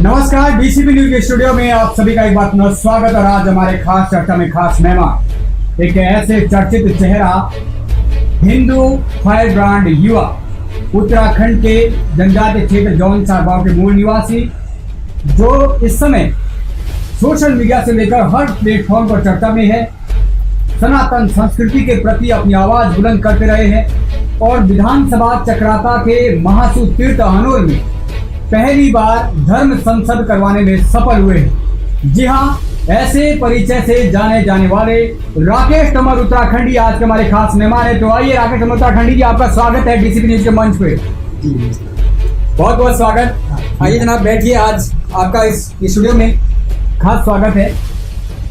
नमस्कार, DCP news के studio में आप सभी का एक बार पुनः स्वागत। और आज हमारे खास चर्चा में खास मेहमान एक ऐसे चर्चित चेहरा, हिंदू फायर ब्रांड युवा, उत्तराखंड के जनजातीय क्षेत्र जौनसार गांव के मूल निवासी, जो इस समय सोशल मीडिया से लेकर हर प्लेटफॉर्म पर चर्चा में है, सनातन संस्कृति के प्रति अपनी आवाज बुलंद करते रहे हैं और विधानसभा चक्राता के महासू तीर्थ अहनोर में पहली बार धर्म संसद करवाने में सफल हुए हैं। जी हाँ, ऐसे परिचय से जाने जाने वाले राकेश तंवर उत्तराखंडी आज के हमारे खास मेहमान है। तो आइए राकेश तंवर उत्तराखंडी जी, आपका स्वागत है डीसीपी न्यूज के मंच पे। बहुत बहुत स्वागत। आइए जनाब, बैठिए। आज आपका इस स्टूडियो में खास स्वागत है।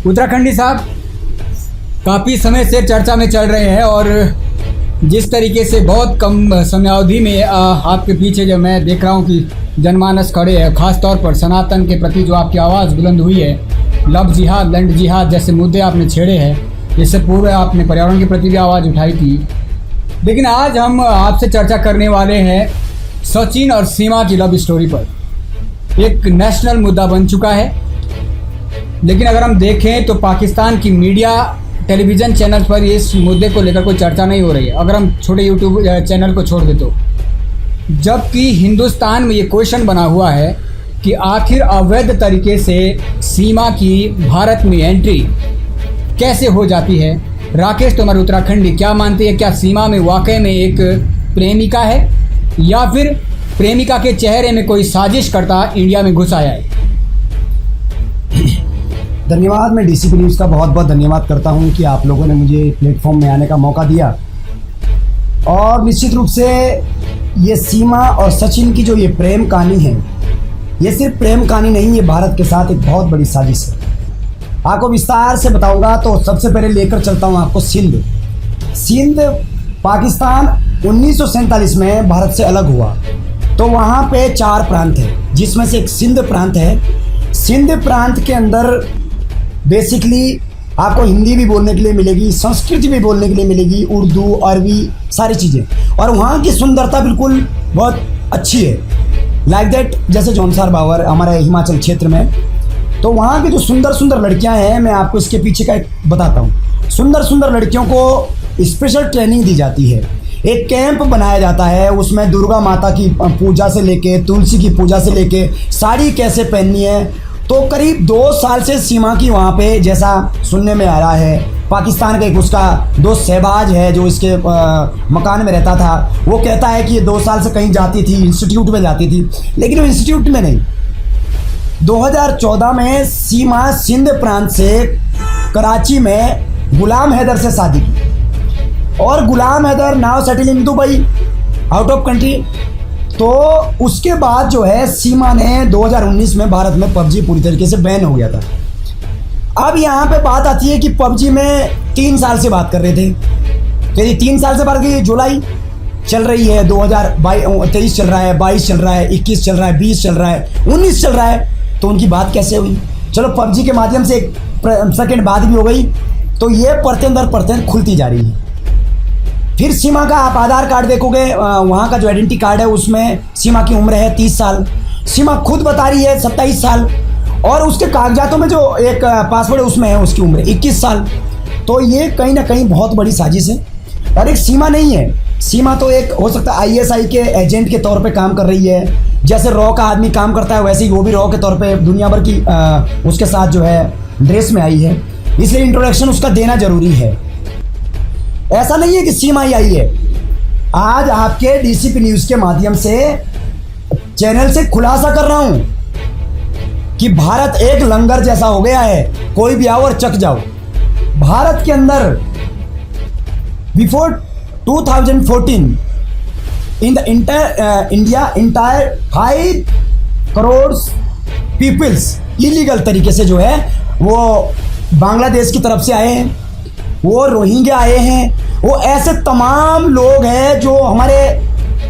उत्तराखंडी साहब काफ़ी समय से चर्चा में चल रहे हैं और जिस तरीके से बहुत कम समयावधि में आपके पीछे जो मैं देख रहा हूँ कि जनमानस खड़े हैं, खास तौर पर सनातन के प्रति जो आपकी आवाज़ बुलंद हुई है, लव जिहाद, लैंड जिहाद जैसे मुद्दे आपने छेड़े हैं। इससे पूर्व आपने पर्यावरण के प्रति भी आवाज़ उठाई थी। लेकिन आज हम आपसे चर्चा करने वाले हैं सचिन और सीमा की लव स्टोरी पर। एक नेशनल मुद्दा बन चुका है, लेकिन अगर हम देखें तो पाकिस्तान की मीडिया, टेलीविज़न चैनल पर इस मुद्दे को लेकर कोई चर्चा नहीं हो रही है, अगर हम छोटे यूट्यूब चैनल को छोड़ दें तो। जबकि हिंदुस्तान में ये क्वेश्चन बना हुआ है कि आखिर अवैध तरीके से सीमा की भारत में एंट्री कैसे हो जाती है। राकेश तंवर उत्तराखंडी क्या मानते हैं, क्या सीमा में वाकई में एक प्रेमिका है या फिर प्रेमिका के चेहरे में कोई साजिश करता इंडिया में घुस आया है? धन्यवाद। मैं डीसीपी न्यूज़ का बहुत बहुत धन्यवाद करता हूं कि आप लोगों ने मुझे प्लेटफॉर्म में आने का मौका दिया। और निश्चित रूप से ये सीमा और सचिन की जो ये प्रेम कहानी है, ये सिर्फ प्रेम कहानी नहीं, ये भारत के साथ एक बहुत बड़ी साजिश है। आपको विस्तार से बताऊंगा तो सबसे पहले लेकर चलता हूं आपको सिंध। पाकिस्तान 1947 में भारत से अलग हुआ तो वहाँ पे 4 प्रांत है, जिसमें से एक सिंध प्रांत है। सिंध प्रांत के अंदर बेसिकली आपको हिंदी भी बोलने के लिए मिलेगी, संस्कृत भी बोलने के लिए मिलेगी, उर्दू, अरबी, सारी चीज़ें। और वहाँ की सुंदरता बिल्कुल बहुत अच्छी है, लाइक दैट जैसे जौनसार बावर हमारे हिमाचल क्षेत्र में। तो वहाँ की जो सुंदर सुंदर लड़कियाँ हैं, मैं आपको इसके पीछे का एक बताता हूँ। सुंदर सुंदर लड़कियों को स्पेशल ट्रेनिंग दी जाती है, एक कैंप बनाया जाता है, उसमें दुर्गा माता की पूजा से लेके, तुलसी की पूजा से लेके, साड़ी कैसे पहननी है। तो करीब 2 साल से सीमा की वहाँ पे, जैसा सुनने में आ रहा है, पाकिस्तान का एक उसका दोस्त शहबाज है जो इसके मकान में रहता था, वो कहता है कि ये 2 साल से कहीं जाती थी, इंस्टीट्यूट में जाती थी, लेकिन वो इंस्टीट्यूट में नहीं। 2014 में सीमा सिंध प्रांत से कराची में गुलाम हैदर से शादी की और Ghulam Haider now settle in Dubai, out of country. तो उसके बाद जो है सीमा ने 2019 में भारत में पबजी पूरी तरीके से बैन हो गया था। अब यहाँ पे बात आती है कि पबजी में 3 साल से बात कर रहे थे, तो ये 3 साल से बात की, जुलाई चल रही है, 2023 चल रहा है, 22 चल रहा है, 21 चल रहा है, 20 चल रहा है, 19 चल रहा है, तो उनकी बात कैसे हुई? चलो पबजी के माध्यम से एक सेकेंड बात भी हो गई, तो ये परतें दर परतें खुलती जा रही है। फिर सीमा का आप आधार कार्ड देखोगे, वहाँ का जो आइडेंटिटी कार्ड है उसमें सीमा की उम्र है 30 साल, सीमा खुद बता रही है 27 साल, और उसके कागजातों में जो एक पासवर्ड है उसमें है उसकी उम्र 21 साल। तो ये कहीं ना कहीं बहुत बड़ी साजिश है। और एक सीमा नहीं है, सीमा तो एक हो सकता है ISI के एजेंट के तौर पे काम कर रही है, जैसे रॉ का आदमी काम करता है वैसे ही वो भी रॉ के तौर पे दुनिया भर की उसके साथ जो है ड्रेस में आई है, इसलिए इंट्रोडक्शन उसका देना जरूरी है। ऐसा नहीं है कि सीमा ही आई है। आज आपके डीसीपी न्यूज़ के माध्यम से चैनल से खुलासा कर रहा हूं कि भारत एक लंगर जैसा हो गया है, कोई भी आओ और चख जाओ। भारत के अंदर before 2014 in the India entire 5 crore peoples illegal तरीके से जो है वो बांग्लादेश की तरफ से आए हैं, वो रोहिंग्या आए हैं, वो ऐसे तमाम लोग हैं जो हमारे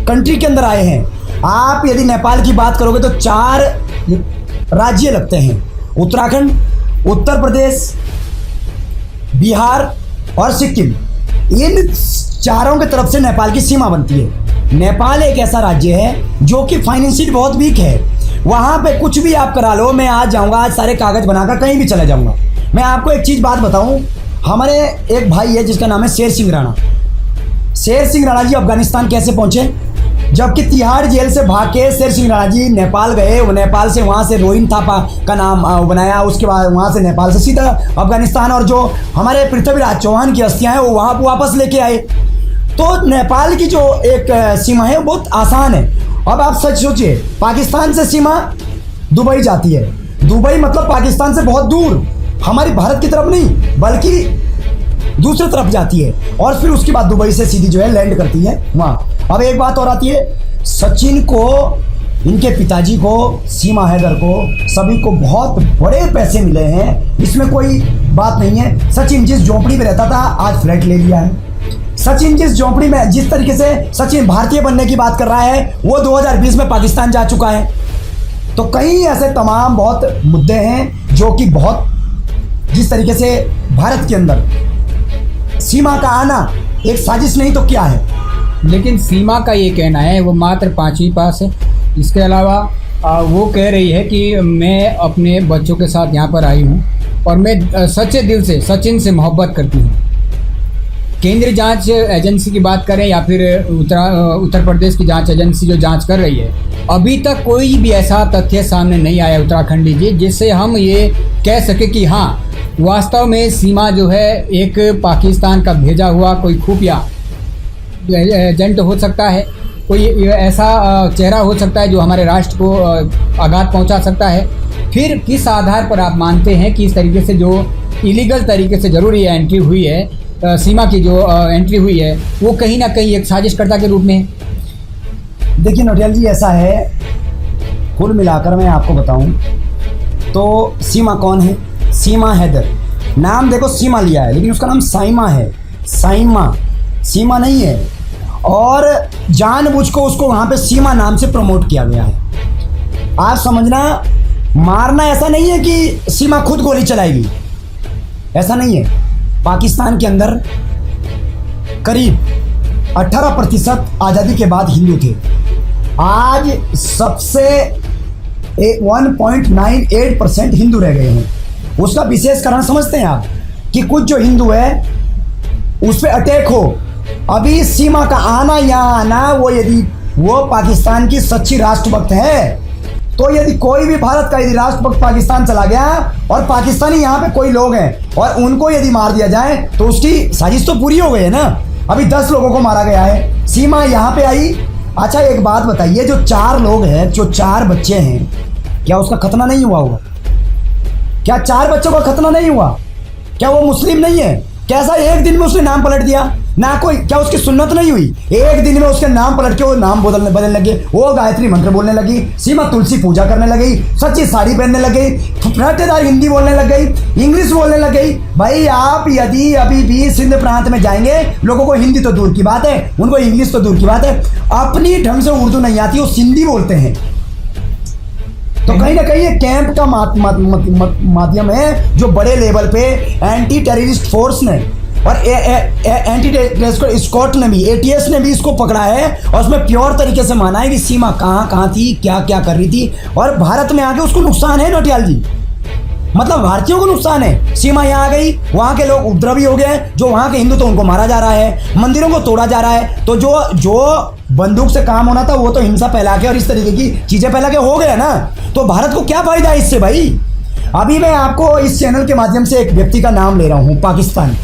कंट्री के अंदर आए हैं। आप यदि नेपाल की बात करोगे तो 4 राज्य लगते हैं, उत्तराखंड, उत्तर प्रदेश, बिहार और सिक्किम। इन चारों की तरफ से नेपाल की सीमा बनती है। नेपाल एक ऐसा राज्य है जो कि फाइनेंशियल बहुत वीक है, वहाँ पे कुछ भी आप करा लो, मैं आज जाऊँगा, आज सारे कागज़ बनाकर कहीं भी चला जाऊँगा। मैं आपको एक चीज़ बात बताऊँ, हमारे एक भाई है जिसका नाम है शेर सिंह राणा। शेर सिंह राणा जी अफगानिस्तान कैसे पहुँचे? जबकि तिहाड़ जेल से भाग के शेर सिंह राणा जी नेपाल गए, वो नेपाल से वहाँ से रोहिन थापा का नाम बनाया, उसके बाद वहाँ से नेपाल से सीधा अफगानिस्तान, और जो हमारे पृथ्वीराज चौहान की अस्थियाँ हैं वो वहाँ वापस लेके आए। तो नेपाल की जो एक सीमा है वो बहुत आसान है। अब आप सच सोचिए, पाकिस्तान से सीमा दुबई जाती है, दुबई मतलब पाकिस्तान से बहुत दूर, हमारी भारत की तरफ नहीं बल्कि दूसरी तरफ जाती है, और फिर उसके बाद दुबई से सीधी जो है लैंड करती है वहाँ। अब एक बात और आती है, सचिन को, इनके पिताजी को, सीमा हैदर को, सभी को बहुत बड़े पैसे मिले हैं, इसमें कोई बात नहीं है। सचिन जिस झोंपड़ी में रहता था आज फ्लैट ले लिया है। सचिन जिस झोंपड़ी में, जिस तरीके से सचिन भारतीय बनने की बात कर रहा है, वो 2020 में पाकिस्तान जा चुका है। तो कई ऐसे तमाम बहुत मुद्दे हैं जो कि बहुत, जिस तरीके से भारत के अंदर सीमा का आना एक साजिश नहीं तो क्या है। लेकिन सीमा का ये कहना है वो मात्र 5वीं पास है। इसके अलावा वो कह रही है कि मैं अपने बच्चों के साथ यहाँ पर आई हूँ और मैं सच्चे दिल से सचिन से मोहब्बत करती हूँ। केंद्रीय जांच एजेंसी की बात करें या फिर उत्तर प्रदेश की जांच एजेंसी जो जांच कर रही है, अभी तक कोई भी ऐसा तथ्य सामने नहीं आया उत्तराखंडी जी जिससे हम ये कह सके कि हाँ वास्तव में सीमा जो है एक पाकिस्तान का भेजा हुआ कोई खुफिया एजेंट हो सकता है, कोई ऐसा चेहरा हो सकता है जो हमारे राष्ट्र को आघात पहुंचा सकता है। फिर किस आधार पर आप मानते हैं कि इस तरीके से जो इलीगल तरीके से जरूर ये एंट्री हुई है, सीमा की जो एंट्री हुई है वो कहीं ना कहीं एक साजिशकर्ता के रूप में है? देखिए नोटियाल जी, ऐसा है, कुल मिलाकर मैं आपको बताऊं तो सीमा कौन है? सीमा हैदर। नाम देखो सीमा लिया है लेकिन उसका नाम साइमा है, साइमा, सीमा नहीं है। और जानबूझ को उसको वहाँ पे सीमा नाम से प्रमोट किया गया है। आप समझना, मारना ऐसा नहीं है कि सीमा खुद गोली चलाएगी, ऐसा नहीं है। पाकिस्तान के अंदर करीब 18% आज़ादी के बाद हिंदू थे, आज सबसे 1.98% हिंदू रह गए हैं। उसका विशेष कारण समझते हैं आप कि कुछ जो हिंदू है उस पर अटैक हो। अभी सीमा का आना यहाँ आना, वो यदि वो पाकिस्तान की सच्ची राष्ट्रभक्त है तो यदि कोई भी भारत का यदि राष्ट्रभक्त पाकिस्तान चला गया और पाकिस्तानी यहाँ पे कोई लोग हैं और उनको यदि मार दिया जाए तो उसकी साजिश तो पूरी हो गई है ना। अभी 10 लोगों को मारा गया है, सीमा यहाँ पे आई। अच्छा एक बात बताइए, जो 4 लोग हैं, जो 4 बच्चे हैं, क्या उसका खतना नहीं हुआ होगा? क्या 4 बच्चों का खतना नहीं हुआ? क्या वो मुस्लिम नहीं है? कैसा एक दिन में उसने नाम पलट दिया ना? कोई क्या उसकी सुन्नत नहीं हुई? एक दिन में उसके नाम पलट के वो नाम बदलने लगे, वो गायत्री मंत्र बोलने लगी, सीमा तुलसी पूजा करने लगी, सच्ची साड़ी पहनने लग गई, फटाटेदार हिंदी बोलने लग गई, इंग्लिश बोलने लग गई। भाई आप यदि अभी भी सिंध प्रांत में जाएंगे, लोगों को हिंदी तो दूर की बात है, उनको इंग्लिश तो दूर की बात है, अपनी ढंग से उर्दू नहीं आती, वो सिंधी बोलते हैं। तो कहीं ना कहीं ये कैंप का माध्यम है जो बड़े लेवल पे एंटी टेररिस्ट फोर्स ने और एंटी टेररिस्ट स्क्वाड ने भी, एटीएस ने भी इसको पकड़ा है और उसमें प्योर तरीके से माना है कि सीमा कहाँ थी, क्या क्या कर रही थी। और भारत में आके उसको नुकसान है नोटियाल जी, मतलब भारतीयों को नुकसान है। सीमा यहाँ आ गई, वहाँ के लोग उपद्रवी हो गए, जो वहाँ के हिंदू तो उनको मारा जा रहा है, मंदिरों को तोड़ा जा रहा है। तो जो बंदूक से काम होना था वो तो हिंसा फैला के और इस तरीके की चीजें फैला के हो गया ना। तो भारत को क्या फायदा है इससे भाई? अभी मैं आपको इस चैनल के माध्यम से एक व्यक्ति का नाम ले रहा हूँ, पाकिस्तान,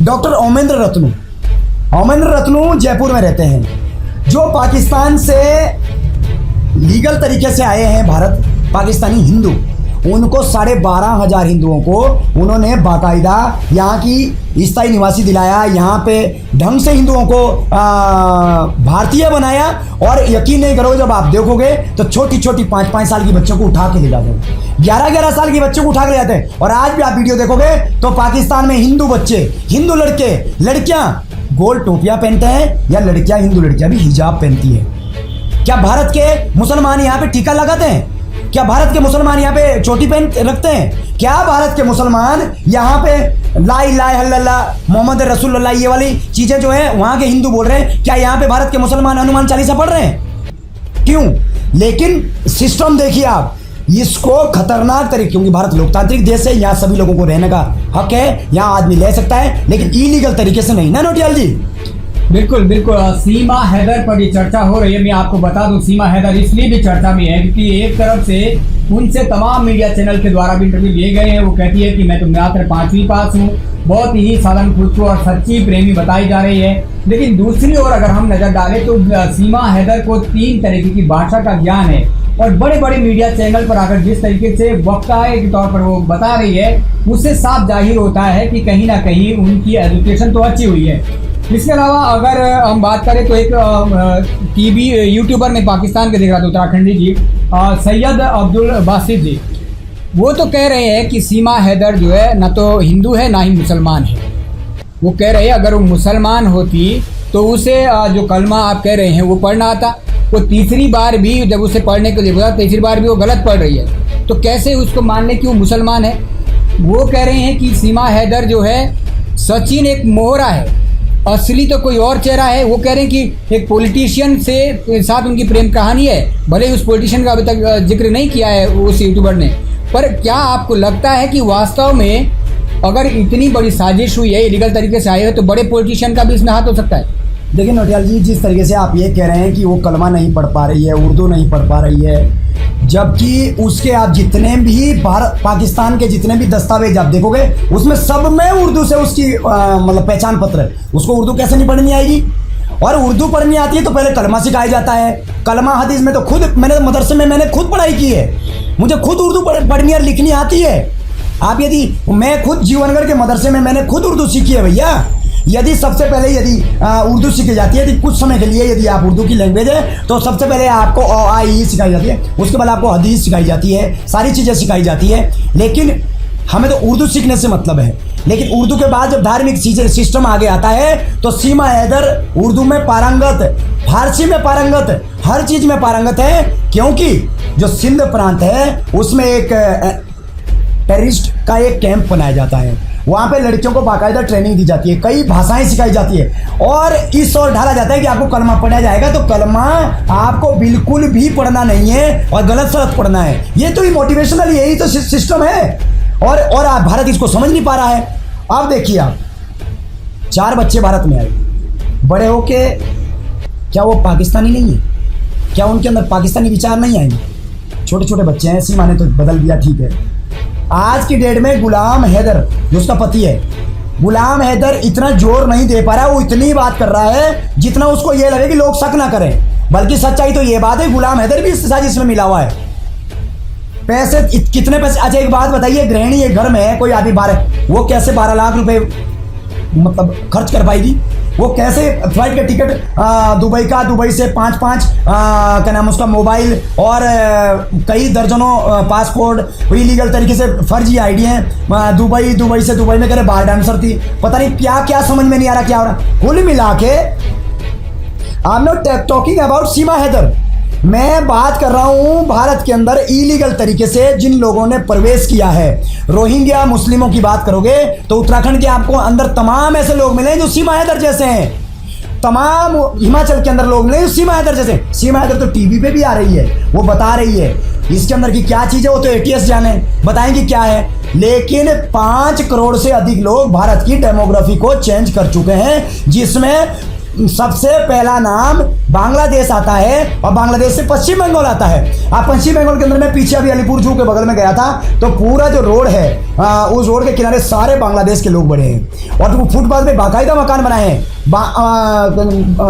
डॉक्टर ओमेंद्र रत्नू। ओमेंद्र रत्नू जयपुर में रहते हैं, जो पाकिस्तान से लीगल तरीके से आए हैं भारत, पाकिस्तानी हिंदू। उनको 12,500 हिंदुओं को उन्होंने बाकायदा यहाँ की स्थायी निवासी दिलाया, यहाँ पे ढंग से हिंदुओं को भारतीय बनाया। और यकीन नहीं करोगे, जब आप देखोगे तो छोटी छोटी 5-5 साल की बच्चों को उठा के ले जाते हैं, 11-11 साल के बच्चों को उठा के ले जाते हैं। और आज भी आप वीडियो देखोगे तो पाकिस्तान में हिंदू बच्चे, हिंदू लड़के लड़कियां गोल टोपियां पहनते हैं, या लड़कियां, हिंदू लड़कियां भी हिजाब पहनती है। क्या भारत के मुसलमान यहाँ पे टीका लगाते हैं? क्या भारत के मुसलमान यहाँ पे चोटी पहन रखते हैं? क्या भारत के मुसलमान यहाँ पे ला इलाहा इल्लल्लाह मोहम्मद रसूलुल्लाह ये वाली चीजें जो है वहाँ के हिंदू बोल रहे हैं? क्या यहाँ पे भारत के मुसलमान हनुमान चालीसा पढ़ रहे हैं? क्यों? लेकिन सिस्टम देखिए आप, इसको खतरनाक तरीके, क्योंकि भारत लोकतांत्रिक देश है, यहाँ सभी लोगों को रहने का हक है, यहाँ आदमी ले सकता है, लेकिन इलीगल तरीके से नहीं ना नौटियाल जी। बिल्कुल बिल्कुल। सीमा हैदर पर ये चर्चा हो रही है। मैं आपको बता दूं, सीमा हैदर इसलिए भी चर्चा में है क्योंकि एक तरफ से उनसे तमाम मीडिया चैनल के द्वारा भी इंटरव्यू लिए गए हैं। वो कहती है कि मैं तो मात्र 5वीं पास हूँ, बहुत ही साधन खुद को और सच्ची प्रेमी बताई जा रही है। लेकिन दूसरी ओर अगर हम नजर डालें तो सीमा हैदर को 3 तरीके की भाषा का ज्ञान है, और बड़े बड़े मीडिया चैनल पर आकर जिस तरीके से वक्ता के तौर पर वो बता रही है, उससे साफ जाहिर होता है कि कहीं ना कहीं उनकी एजुकेशन तो अच्छी हुई है। इसके अलावा अगर हम बात करें तो एक टीवी यूट्यूबर में पाकिस्तान के देख रहा था, उत्तराखंडी जी, सैयद अब्दुल बासित जी, वो तो कह रहे हैं कि सीमा हैदर जो है ना तो हिंदू है ना ही मुसलमान है। वो कह रहे हैं अगर वो मुसलमान होती तो उसे जो कलमा आप कह रहे हैं वो पढ़ना आता। वो तीसरी बार भी जब उसे पढ़ने के लिए बोला, तीसरी बार भी वो गलत पढ़ रही है, तो कैसे उसको मान लें कि वो मुसलमान है। वो कह रहे हैं कि सीमा हैदर जो है सचिन एक मोहरा है, असली तो कोई और चेहरा है। वो कह रहे हैं कि एक पॉलिटिशियन से साथ उनकी प्रेम कहानी है, भले ही उस पॉलिटिशियन का अभी तक जिक्र नहीं किया है उस यूट्यूबर ने, पर क्या आपको लगता है कि वास्तव में अगर इतनी बड़ी साजिश हुई है, इलीगल तरीके से आई है, तो बड़े पॉलिटिशियन का भी इसमें हाथ हो सकता है? देखिए नौटियाल जी, जिस तरीके से आप ये कह रहे हैं कि वो कलमा नहीं पढ़ पा रही है, उर्दू नहीं पढ़ पा रही है, जबकि उसके आप जितने भी पाकिस्तान के जितने भी दस्तावेज आप देखोगे उसमें सब में उर्दू से उसकी मतलब पहचान पत्र है। उसको उर्दू कैसे नहीं पढ़नी आएगी? और उर्दू पढ़नी आती है तो पहले कलमा सिखाया जाता है। कलमा हदीस में तो खुद मैंने मदरसे में मैंने खुद पढ़ाई की है, मुझे खुद उर्दू पढ़नी और लिखनी आती है। आप यदि मैं खुद जीवनगढ़ के मदरसे में मैंने खुद उर्दू सीखी है भैया। यदि सबसे पहले यदि उर्दू सीखी जाती है, यदि कुछ समय के लिए यदि आप उर्दू की लैंग्वेज है तो सबसे पहले आपको अ आ इ सिखाई जाती है, उसके बाद आपको हदीस सिखाई जाती है, सारी चीज़ें सिखाई जाती है। लेकिन हमें तो उर्दू सीखने से मतलब है। लेकिन उर्दू के बाद जब धार्मिक सिस्टम आगे आता है तो सीमा हैदर उर्दू में पारंगत, फारसी में पारंगत, हर चीज़ में पारंगत है। क्योंकि जो सिंध प्रांत है उसमें एक टेररिस्ट का एक कैंप बनाया जाता है, वहाँ पे लड़कियों को बाकायदा ट्रेनिंग दी जाती है, कई भाषाएं सिखाई जाती है, और इस ओर ढाला जाता है कि आपको कलमा पढ़ा जाएगा। तो कलमा आपको बिल्कुल भी पढ़ना नहीं है और गलत सलत पढ़ना है। ये तो मोटिवेशनल यही तो सिस्टम है, और आप भारत इसको समझ नहीं पा रहा है। अब देखिए आप, 4 बच्चे भारत में आए, बड़े होके क्या वो पाकिस्तानी नहीं है? क्या उनके अंदर पाकिस्तानी विचार नहीं आएंगे? छोटे छोटे बच्चे हैं, सीमा ने तो बदल दिया, ठीक है। आज की डेट में गुलाम हैदर जो उसका पति है, गुलाम हैदर इतना जोर नहीं दे पा रहा है, वो इतनी बात कर रहा है जितना उसको ये लगे कि लोग शक ना करें। बल्कि सच्चाई तो ये बात है, गुलाम हैदर भी इस साजिश में मिला हुआ है। पैसे कितने पैसे? अच्छा एक बात बताइए, गृहिणी एक घर में है, कोई आदमी 12, वो कैसे 12 लाख रुपए मतलब खर्च कर पाएगी? वो कैसे फ्लाइट का टिकट दुबई से 5 क्या नाम उसका मोबाइल और कई दर्जनों पासपोर्ट इलीगल तरीके से फर्जी आईडी हैं, दुबई से दुबई में करे बार डांसर थी, पता नहीं क्या क्या, समझ में नहीं आ रहा क्या हो रहा। कुल मिला के I am not talking about Seema Haider, मैं बात कर रहा हूं भारत के अंदर इलीगल तरीके से जिन लोगों ने प्रवेश किया है। रोहिंग्या मुस्लिमों की बात करोगे तो उत्तराखंड के आपको अंदर तमाम ऐसे लोग मिले जो सीमा हैदर जैसे हैं, तमाम हिमाचल के अंदर लोग मिले जो सीमा हैदर जैसे। सीमा हैदर तो टीवी पे भी आ रही है, वो बता रही है इसके अंदर की क्या चीज़ है, वो तो एटीएस जाने बताएंगे क्या है। लेकिन 5 करोड़ से अधिक लोग भारत की डेमोग्राफी को चेंज कर चुके हैं, जिसमें सबसे पहला नाम बांग्लादेश आता है और बांग्लादेश से पश्चिम बंगाल आता है। आप पश्चिम बंगाल के अंदर मैं पीछे अभी अलीपुर जू के बगल में गया था, तो पूरा जो रोड है उस रोड के किनारे सारे बांग्लादेश के लोग बड़े हैं, और तो फुटपाथ पे बाकायदा मकान बनाए हैं।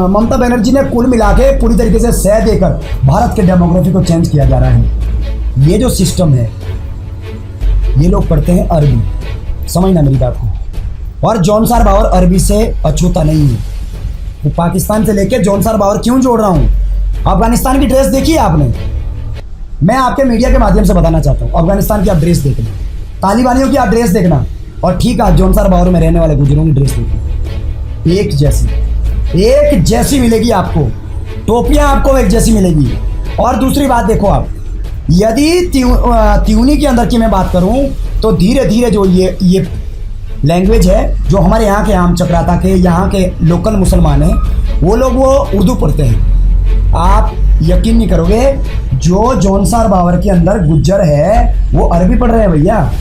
ममता बनर्जी ने कुल मिला के पूरी तरीके से सह देकर भारत के डेमोग्राफी को चेंज किया जा रहा है। ये जो सिस्टम है, ये लोग पढ़ते हैं अरबी, समझना मेरी बात को, और जौनसार बावर अरबी से अछूता नहीं है। वो पाकिस्तान से लेके जौनसार बावर क्यों जोड़ रहा हूँ? अफगानिस्तान की ड्रेस देखी है आपने? मैं आपके मीडिया के माध्यम से बताना चाहता हूँ, अफगानिस्तान की आप ड्रेस देखना, तालिबानियों की आप ड्रेस देखना, और ठीक है जौनसार बावर में रहने वाले गुजरों की ड्रेस देखना, एक जैसी मिलेगी आपको, टोपियाँ आपको एक जैसी मिलेगी। और दूसरी बात देखो आप, यदि त्यूनी के अंदर की मैं बात करूँ तो धीरे धीरे जो ये लैंग्वेज है, जो हमारे यहाँ के आम चक्राता के यहाँ के लोकल मुसलमान हैं, वो लोग वो उर्दू पढ़ते हैं। आप यकीन नहीं करोगे, जो जौनसार बावर के अंदर गुज्जर है वो अरबी पढ़ रहे हैं भैया,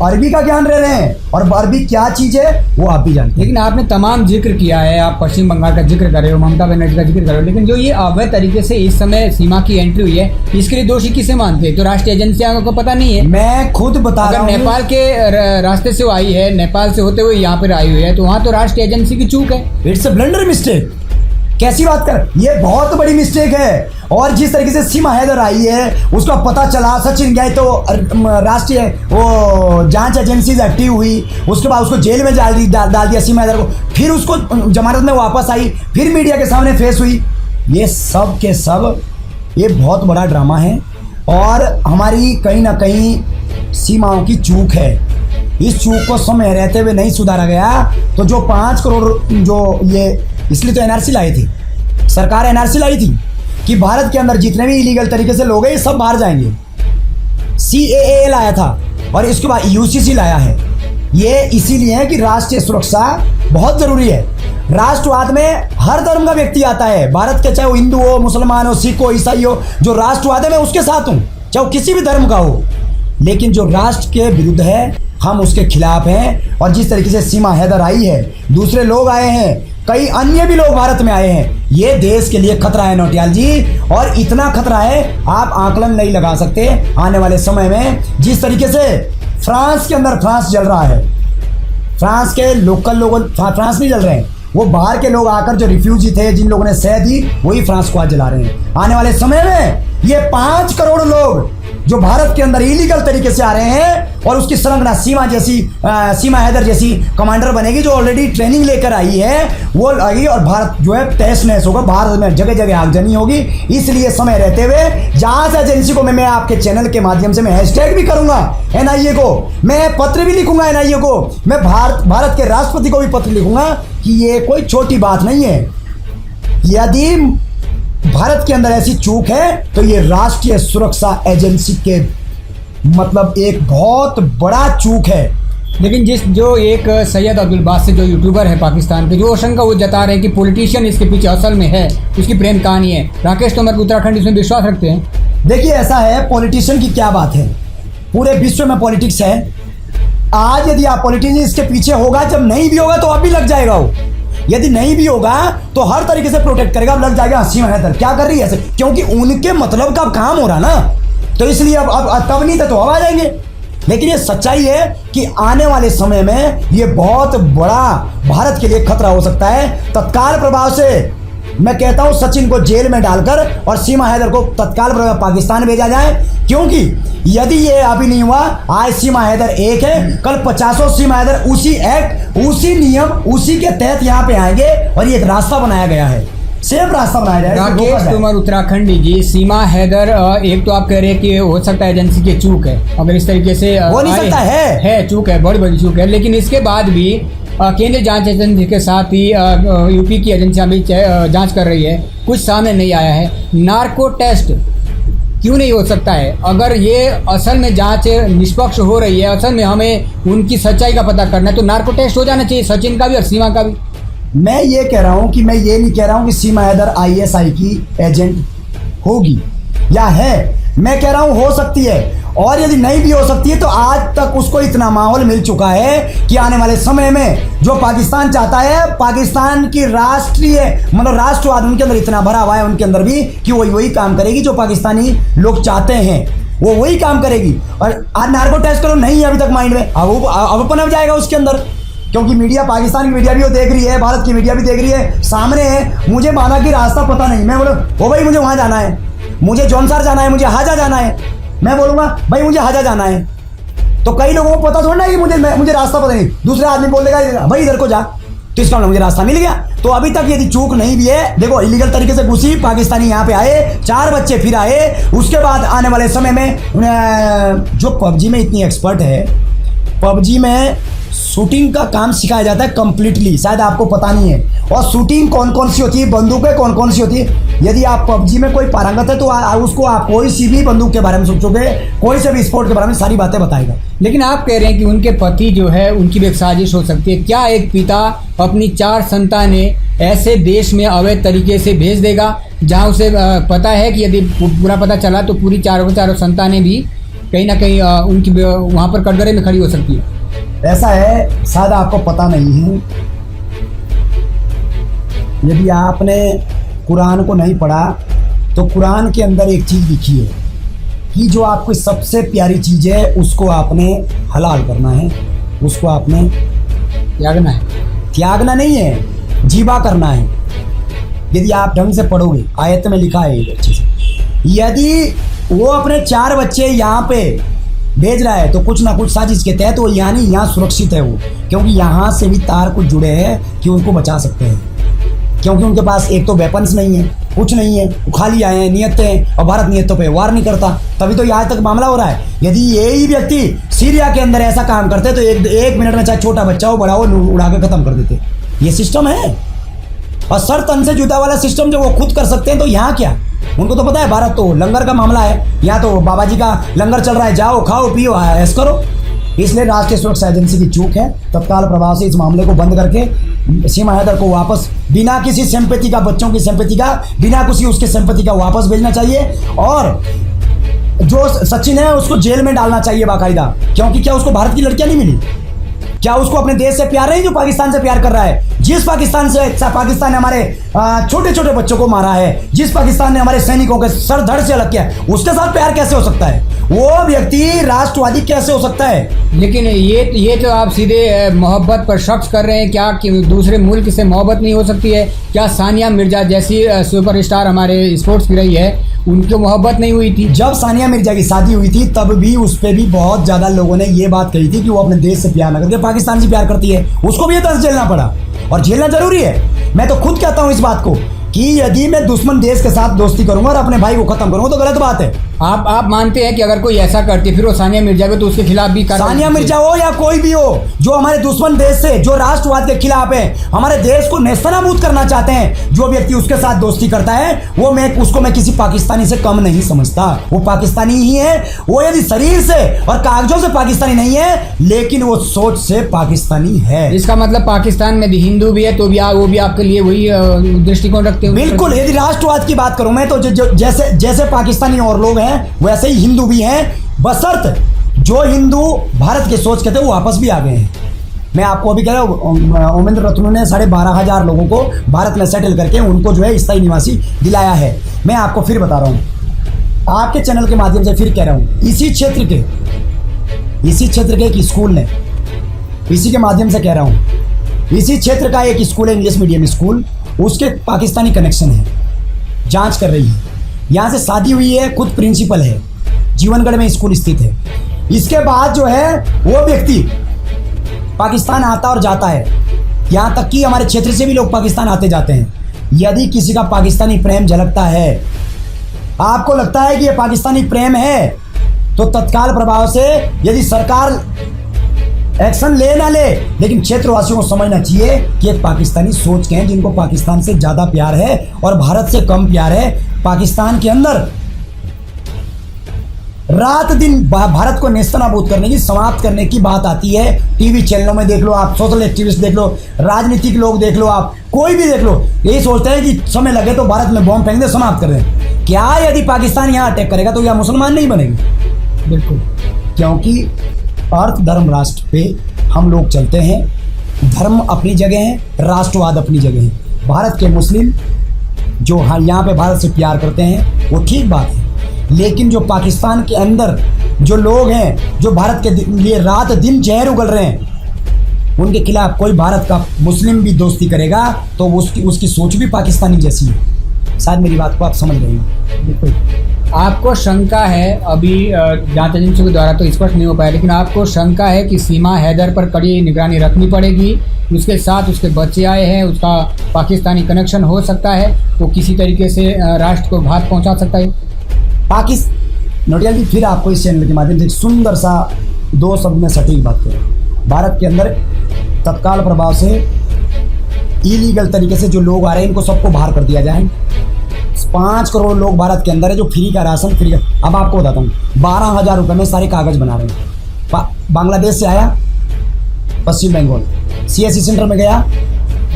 अरबी का ज्ञान रह रहे हैं, और अरबी क्या चीज़ है वो आप भी जानते हैं। लेकिन आपने तमाम जिक्र किया है, आप पश्चिम बंगाल का जिक्र कर रहे हो, ममता बनर्जी का जिक्र कर रहे हो, लेकिन जो ये अवैध तरीके से इस समय सीमा की एंट्री हुई है, इसके लिए दोषी किसे मानते हैं? तो राष्ट्रीय एजेंसियों को पता नहीं है। मैं खुद बता रहा हूँ, नेपाल के रास्ते से वो आई है, नेपाल से होते हुए यहाँ पर आई हुई है, तो वहाँ तो राष्ट्रीय एजेंसी की चूक है। It's a blunder mistake. कैसी बात कर, ये बहुत बड़ी मिस्टेक है। और जिस तरीके से सीमा हैदर आई है, उसका पता चला, सचिन गए तो राष्ट्रीय वो जांच एजेंसी एक्टिव हुई, उसके बाद उसको जेल में डाल दिया सीमा हैदर को, फिर उसको जमानत में वापस आई, फिर मीडिया के सामने फेस हुई। ये सब के सब ये बहुत बड़ा ड्रामा है, और हमारी कहीं ना कहीं सीमाओं की चूक है। इस चूक को समय रहते हुए नहीं सुधारा गया तो जो 5 करोड़ जो ये, इसलिए तो एनआरसी लाई थी सरकार, एनआरसी लाई थी कि भारत के अंदर जितने भी इलीगल तरीके से लोग हैं ये सब बाहर जाएंगे। CAA लाया था, और इसके बाद UCC लाया है। ये इसीलिए है कि राष्ट्रीय सुरक्षा बहुत ज़रूरी है। राष्ट्रवाद में हर धर्म का व्यक्ति आता है, भारत के, चाहे वो हिंदू हो, मुसलमान हो, सिख हो, ईसाई हो, जो राष्ट्रवाद है मैं उसके साथ हूँ, चाहे वो किसी भी धर्म का हो। लेकिन जो राष्ट्र के विरुद्ध है हम उसके खिलाफ हैं। और जिस तरीके से सीमा हैदर आई है, दूसरे लोग आए हैं, कई अन्य भी लोग भारत में आए हैं, ये देश के लिए खतरा है नौटियाल जी। और इतना खतरा है आप आकलन नहीं लगा सकते। आने वाले समय में जिस तरीके से फ्रांस के अंदर फ्रांस जल रहा है, फ्रांस के लोकल लोगों, फ्रांस नहीं जल रहे हैं, वो बाहर के लोग आकर जो रिफ्यूजी थे, जिन लोगों ने सह दी, वही फ्रांस को आज जला रहे हैं। आने वाले समय में ये 5 करोड़ लोग जो भारत के अंदर इलीगल तरीके से आ रहे हैं, और उसकी संरचना सीमा हैदर जैसी कमांडर बनेगी, जो ऑलरेडी ट्रेनिंग लेकर आई है, वो आई, और भारत जो है तहस नहस होगा, भारत में जगह जगह आगजनी होगी। इसलिए समय रहते हुए जांच एजेंसी को मैं आपके चैनल के माध्यम से मैं हैशटैग भी करूंगा NIA को, मैं पत्र भी लिखूंगा NIA को, मैं भारत के राष्ट्रपति को भी पत्र लिखूंगा कि ये कोई छोटी बात नहीं है। यदि भारत के अंदर ऐसी चूक है तो ये राष्ट्रीय सुरक्षा एजेंसी के मतलब एक बहुत बड़ा चूक है। लेकिन जो एक सैयद अब्दुल बासित जो यूट्यूबर है पाकिस्तान के, जो आशंका वो जता रहे हैं कि पॉलिटिशियन इसके पीछे असल में है, उसकी प्रेम कहानी है, राकेश तोमर उत्तराखंड इसमें विश्वास रखते हैं? देखिए ऐसा है, पॉलिटिशियन की क्या बात है, पूरे विश्व में पॉलिटिक्स है। आज यदि आप पॉलिटिशियन इसके पीछे होगा, जब नहीं भी होगा तो अब भी लग जाएगा वो, यदि नहीं भी होगा तो हर तरीके से प्रोटेक्ट करेगा, लग जाएगा। सीमा हैदर क्या कर रही है ऐसे, क्योंकि उनके मतलब का काम हो रहा ना, तो इसलिए अब तब नहीं था तो अब आ जाएंगे। लेकिन ये सच्चाई है कि आने वाले समय में ये बहुत बड़ा भारत के लिए खतरा हो सकता है। तत्काल प्रभाव से मैं कहता हूं सचिन को जेल में डालकर और सीमा हैदर को तत्काल प्रभाव पाकिस्तान भेजा जाए, क्योंकि यदि ये अभी नहीं हुआ, आज सीमा हैदर एक है, कल 50 सीमा हैदर उसी एक्ट, उसी नियम, उसी के तहत यहाँ पे आएंगे, और ये एक रास्ता बनाया गया है, सेम रास्ता बनाया जाएगा। राकेश तोमर उत्तराखंडी जी, सीमा हैदर एक तो आप कह रहे हैं कि हो सकता है एजेंसी की चूक है, अगर इस तरीके से हो नहीं सकता है चूक है, बड़ी बड़ी चूक है, लेकिन इसके बाद भी केंद्रीय जांच एजेंसी के साथ ही यूपी की एजेंसियां भी जांच कर रही है, कुछ सामने नहीं आया है। नार्को टेस्ट क्यों नहीं हो सकता है? अगर ये असल में जांच निष्पक्ष हो रही है, असल में हमें उनकी सच्चाई का पता करना है, तो नार्को टेस्ट हो जाना चाहिए, सचिन का भी और सीमा का भी। मैं ये कह रहा हूँ कि मैं ये नहीं कह रहा हूँ कि सीमा हैदर ISI की एजेंट होगी या है, मैं कह रहा हूँ हो सकती है, और यदि नहीं भी हो सकती है तो आज तक उसको इतना माहौल मिल चुका है कि आने वाले समय में जो पाकिस्तान चाहता है, पाकिस्तान की राष्ट्रीय मतलब राष्ट्रवाद उनके अंदर इतना भरा हुआ है उनके अंदर भी, कि वही काम करेगी जो पाकिस्तानी लोग चाहते हैं, वो वही काम करेगी। और आज नार्को टेस्ट करो नहीं है अभी तक माइंड में, अब पनप जाएगा उसके अंदर, क्योंकि मीडिया, पाकिस्तान की मीडिया भी वो देख रही है, भारत की मीडिया भी देख रही है, सामने है। मुझे माना कि रास्ता पता नहीं, मैं बोलूँ ओ भाई मुझे वहाँ जाना है, मुझे जौनसार जाना है, मुझे हाजा जाना है, मैं बोलूँगा भाई मुझे हाजा जाना है, तो कई लोगों को पता थोड़ा ना कि मुझे रास्ता पता नहीं, दूसरे आदमी बोल देगा भाई इधर को जा, तो इसका मतलब मुझे रास्ता मिल गया। तो अभी तक यदि चूक नहीं भी है, देखो इलीगल तरीके से घुसी, पाकिस्तानी यहाँ पे आए, 4 बच्चे फिर आए, उसके बाद आने वाले समय में जो PUBG में इतनी एक्सपर्ट है, PUBG में शूटिंग का काम सिखाया जाता है कंप्लीटली, शायद आपको पता नहीं है। और शूटिंग कौन कौन सी होती है, बंदूकें कौन कौन सी होती है, यदि आप पबजी में कोई पारंगत है तो उसको आप कोई सी भी बंदूक के बारे में सोचोगे, कोई से भी स्पोर्ट के बारे में सारी बातें बताएगा। लेकिन आप कह रहे हैं कि उनके पति जो है उनकी भी एक साजिश हो सकती है। क्या एक पिता अपनी 4 संतानें ऐसे देश में अवैध तरीके से भेज देगा जहां उसे पता है कि यदि पूरा पता चला तो पूरी चारों संतानें भी कहीं ना कहीं उनकी वहाँ पर कटघरे में खड़ी हो सकती है? ऐसा है, शायद आपको पता नहीं है, यदि आपने कुरान को नहीं पढ़ा तो कुरान के अंदर एक चीज़ लिखी है कि जो आपको सबसे प्यारी चीज़ है उसको आपने हलाल करना है, उसको आपने त्यागना है। त्यागना नहीं है, जीवा करना है। यदि आप ढंग से पढ़ोगे, आयत में लिखा है एक अच्छे से, यदि वो अपने 4 बच्चे यहाँ पे भेज रहा है तो कुछ ना कुछ साजिश के तहत वो यानी यहाँ सुरक्षित है वो, क्योंकि यहाँ से भी तार कुछ जुड़े हैं कि उनको बचा सकते हैं, क्योंकि उनके पास एक तो वेपन्स नहीं है, कुछ नहीं है, वो खाली आए हैं, नियतें हैं, और भारत नियतों पे वार नहीं करता, तभी तो यहाँ तक मामला हो रहा है। यदि यही व्यक्ति सीरिया के अंदर ऐसा काम करते तो एक मिनट में चाहे छोटा बच्चा हो बड़ा हो उड़ा के खत्म कर देते। ये सिस्टम है, और सर तन से जूता वाला सिस्टम जो वो खुद कर सकते हैं तो यहाँ क्या, उनको तो पता है भारत तो लंगर का मामला है, यहाँ तो बाबा जी का लंगर चल रहा है, जाओ खाओ पियो ऐश करो। इसलिए राष्ट्रीय सुरक्षा एजेंसी की चूक है, तत्काल प्रभाव से इस मामले को बंद करके सीमा हैदर को वापस बिना किसी सिंपैथी का, बच्चों की सिंपैथी का, बिना किसी उसके सिंपैथी का वापस भेजना चाहिए, और जो सचिन है उसको जेल में डालना चाहिए बाकायदा। क्योंकि क्या उसको भारत की लड़कियां नहीं मिली? क्या उसको अपने देश से प्यार नहीं जो पाकिस्तान से प्यार कर रहा है? जिस पाकिस्तान ने हमारे छोटे छोटे बच्चों को मारा है, जिस पाकिस्तान ने हमारे सैनिकों के सर धड़ से अलग किया, उसके साथ प्यार कैसे हो सकता है? वो व्यक्ति राष्ट्रवादी कैसे हो सकता है? लेकिन ये तो आप सीधे मोहब्बत पर शख्स कर रहे हैं। क्या कि दूसरे मुल्क से मोहब्बत नहीं हो सकती है? क्या सानिया मिर्जा जैसी सुपरस्टार हमारे स्पोर्ट्स की रही है, उनको मोहब्बत नहीं हुई थी? जब सानिया मिर्जा की शादी हुई थी तब भी उस पर भी बहुत ज़्यादा लोगों ने ये बात कही थी कि वो अपने देश से प्यार न करके पाकिस्तान से प्यार करती है। उसको भी ये दर्द झेलना पड़ा, और झेलना जरूरी है। मैं तो खुद कहता हूँ इस बात को कि यदि मैं दुश्मन देश के साथ दोस्ती करूंगा और अपने भाई को खत्म करूंगा तो गलत बात है। आप मानते हैं कि अगर कोई ऐसा करती फिर वो सानिया मिर्जा को, तो उसके खिलाफ भी सानिया मिर्जा हो या कोई भी हो जो हमारे दुश्मन देश से, जो राष्ट्रवाद के खिलाफ है, हमारे देश को नेस्तनाबूद करना चाहते हैं, जो व्यक्ति उसके साथ दोस्ती करता है उसको मैं किसी पाकिस्तानी से कम नहीं समझता। वो पाकिस्तानी ही है। वो यदि शरीर से और कागजों से पाकिस्तानी नहीं है लेकिन वो सोच से पाकिस्तानी है। इसका मतलब पाकिस्तान में भी हिंदू भी है तो भी वो भी आपके लिए वही दृष्टिकोण रखते हैं? बिल्कुल। यदि राष्ट्रवाद की बात करूं मैं तो जैसे पाकिस्तानी और लोग हैं वैसे ही हिंदू भी हैं, बशर्त जो हिंदू भारत की सोच के थे वो वापस भी आ गए हैं। मैं आपको अभी कह रहा हूँ, ओमेंद्र रत्नू ने 12,500 लोगों को भारत में सेटल करके उनको जो है स्थायी निवासी दिलाया है। मैं आपको फिर बता रहा हूँ, आपके चैनल के माध्यम से फिर कह रहा हूँ, इसी क्षेत्र के एक स्कूल ने, इसी के माध्यम से कह रहा हूँ, इसी क्षेत्र का एक स्कूल है, इंग्लिश मीडियम स्कूल, उसके पाकिस्तानी कनेक्शन है, जांच कर रही है। यहाँ से शादी हुई है, खुद प्रिंसिपल है, जीवनगढ़ में स्कूल स्थित है। इसके बाद जो है वो व्यक्ति पाकिस्तान आता और जाता है, यहाँ तक कि हमारे क्षेत्र से भी लोग पाकिस्तान आते जाते हैं। यदि किसी का पाकिस्तानी प्रेम झलकता है, आपको लगता है कि ये पाकिस्तानी प्रेम है, तो तत्काल प्रभाव से यदि सरकार एक्शन ले ना ले, लेकिन क्षेत्रवासियों को समझना चाहिए कि एक पाकिस्तानी सोच के हैं जिनको पाकिस्तान से ज़्यादा प्यार है और भारत से कम प्यार है। पाकिस्तान के अंदर रात दिन भारत को नेस्तनाबूद करने की, समाप्त करने की बात आती है। टीवी चैनलों में देख लो आप, सोशल एक्टिविस्ट देख लो, राजनीतिक लोग देख लो, आप कोई भी देख लो, यही सोचते हैं कि समय लगे तो भारत में बॉम्ब फेंक दे, समाप्त कर दें। क्या यदि पाकिस्तान यहाँ अटैक करेगा तो यह मुसलमान नहीं बनेंगे? बिल्कुल, क्योंकि अर्थ धर्म राष्ट्र पे हम लोग चलते हैं। धर्म अपनी जगह है, राष्ट्रवाद अपनी जगह है। भारत के मुस्लिम जो यहाँ पे भारत से प्यार करते हैं वो ठीक बात है, लेकिन जो पाकिस्तान के अंदर जो लोग हैं जो भारत के लिए रात दिन जहर उगल रहे हैं, उनके खिलाफ कोई भारत का मुस्लिम भी दोस्ती करेगा तो उसकी सोच भी पाकिस्तानी जैसी है। शायद मेरी बात को आप समझ रहे हैं। बिल्कुल। आपको शंका है, अभी जांच एजेंसियों के द्वारा तो स्पष्ट नहीं हो पाया, लेकिन आपको शंका है कि सीमा हैदर पर कड़ी निगरानी रखनी पड़ेगी, उसके साथ उसके बच्चे आए हैं, उसका पाकिस्तानी कनेक्शन हो सकता है, वो किसी तरीके से राष्ट्र को घात पहुंचा सकता है। नोटियाल जी, फिर आपको इस चैनल के माध्यम से सुंदर सा 2 शब्द में सटीक बात करें। भारत के अंदर तत्काल प्रभाव से इलीगल तरीके से जो लोग आ रहे हैं इनको सबको बाहर कर दिया जाए। 5 करोड़ लोग भारत के अंदर है जो फ्री का राशन फ्री का। अब आपको बताता हूँ, 12,000 रुपये में सारे कागज़ बना रहे हैं। बांग्लादेश से आया, पश्चिम बंगाल CSC सेंटर में गया,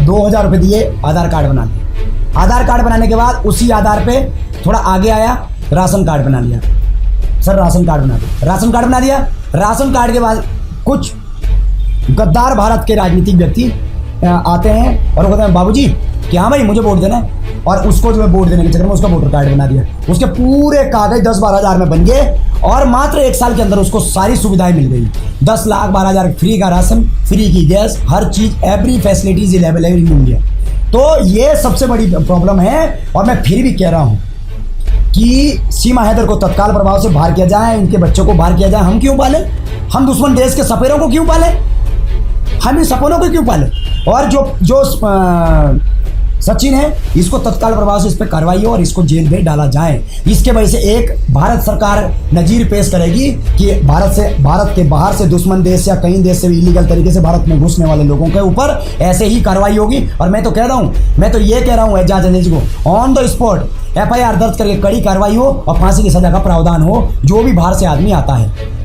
2,000 रुपये दिए, आधार कार्ड बना लिया। आधार कार्ड बनाने के बाद उसी आधार पे थोड़ा आगे आया, राशन कार्ड बना लिया। सर राशन कार्ड बना दिया, राशन कार्ड बना दिया। राशन कार्ड के बाद कुछ गद्दार भारत के राजनीतिक व्यक्ति आते हैं और वो कहते हैं बाबूजी कि हाँ भाई मुझे वोट देना है, और उसको जो है वोट देने के चक्कर में उसका वोटर कार्ड बना दिया। उसके पूरे कागज 10-12 हज़ार में बन गए और मात्र 1 साल के अंदर उसको सारी सुविधाएं मिल गई। 10 लाख 12 हज़ार फ्री का राशन, फ्री की gas, her cheese, every facilities available in India. तो ये सबसे बड़ी प्रॉब्लम है। और मैं फिर भी कह रहा हूँ कि सीमा हैदर को तत्काल प्रभाव से बाहर किया जाए, इनके बच्चों को बाहर किया जाए। हम क्यों पाले? हम दुश्मन देश के सपेरों को क्यों पाले? हम इन सपनों को क्यों पाले? और जो सचिन है, इसको तत्काल प्रभाव से इस पर कार्रवाई हो और इसको जेल में डाला जाए। इसके वजह से एक भारत सरकार नजीर पेश करेगी कि भारत के बाहर से दुश्मन देश या कहीं देश से भी इलीगल तरीके से भारत में घुसने वाले लोगों के ऊपर ऐसे ही कार्रवाई होगी। और मैं तो ये कह रहा हूँ एजाज अजीज को, ऑन द स्पॉट FIR दर्ज करके कड़ी कार्रवाई हो और फांसी की सजा का प्रावधान हो जो भी बाहर से आदमी आता है।